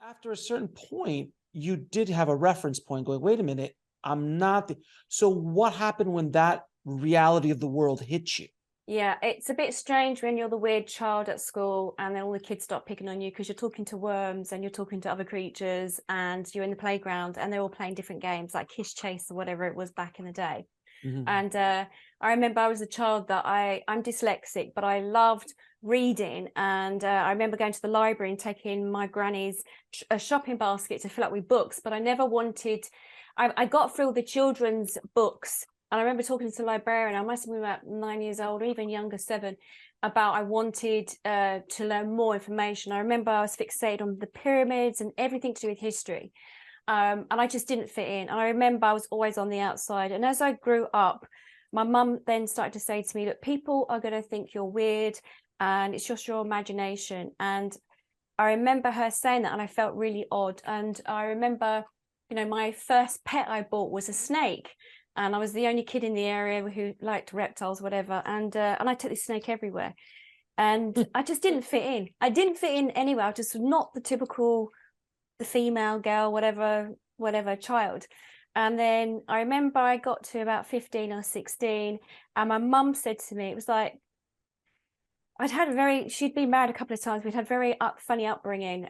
after a certain point, you did have a reference point going, wait a minute, I'm not the... So what happened when that reality of the world hit you? Yeah, it's a bit strange when you're the weird child at school and then all the kids start picking on you because you're talking to worms and you're talking to other creatures and you're in the playground and they're all playing different games like Kiss Chase or whatever it was back in the day. Mhm. And I remember I was a child that I'm dyslexic, but I loved reading. And I remember going to the library and taking my granny's a shopping basket to fill up with books, but I never wanted, I got through the children's books. And I remember talking to the librarian, I must have been about 9 years old, or even younger, 7, about I wanted to learn more information. I remember I was fixated on the pyramids and everything to do with history. And I just didn't fit in. And I remember I was always on the outside. And as I grew up, my mum then started to say to me, look, people are going to think you're weird and it's just your imagination. And I remember her saying that and I felt really odd. And I remember, my first pet I bought was a snake. And I was the only kid in the area who liked reptiles, whatever. And I took this snake everywhere. And I just didn't fit in. I didn't fit in anywhere. I was just not the typical, the female girl, whatever child. And then I remember I got to about 15 or 16 and my mum said to me, it was like, she'd been married a couple of times. We'd had very funny upbringing,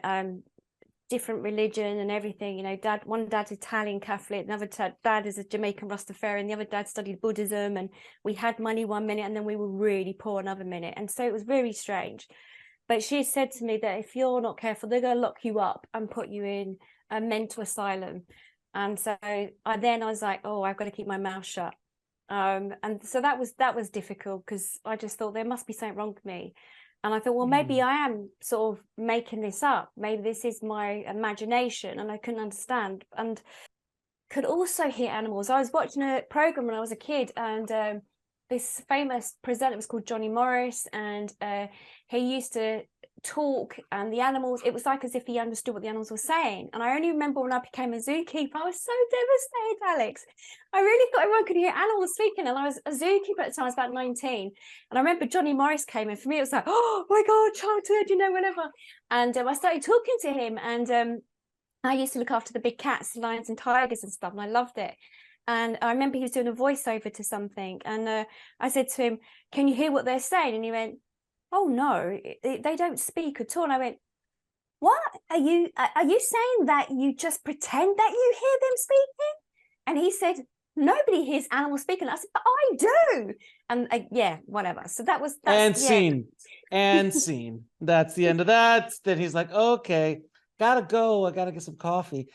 different religion and everything. One dad's Italian Catholic, another dad is a Jamaican Rastafarian, the other dad studied Buddhism, and we had money one minute and then we were really poor another minute. And so it was very strange. But she said to me that if you're not careful, they're going to lock you up and put you in a mental asylum. And so I was like, oh, I've got to keep my mouth shut. And so that was difficult because I just thought there must be something wrong with me. And I thought, well, maybe I am sort of making this up. Maybe this is my imagination and I couldn't understand. And could also hear animals. I was watching a program when I was a kid and this famous presenter was called Johnny Morris, and he used to talk, and the animals, it was like as if he understood what the animals were saying. And I only remember when I became a zookeeper, I was so devastated, Alex. I really thought everyone could hear animals speaking, and I was a zookeeper at the time. I was about 19, and I remember Johnny Morris came, and for me it was like, oh my god, childhood, whatever. And I started talking to him, and I used to look after the big cats, lions and tigers and stuff, and I loved it. And I remember he was doing a voiceover to something, and I said to him, can you hear what they're saying? And he went, oh no, they don't speak at all. And I went, what are you saying, that you just pretend that you hear them speaking? And he said, nobody hears animals speaking. I said, but I do. And yeah, whatever. So that's and scene and scene. That's the end of that. Then he's like, okay, gotta go, I gotta get some coffee.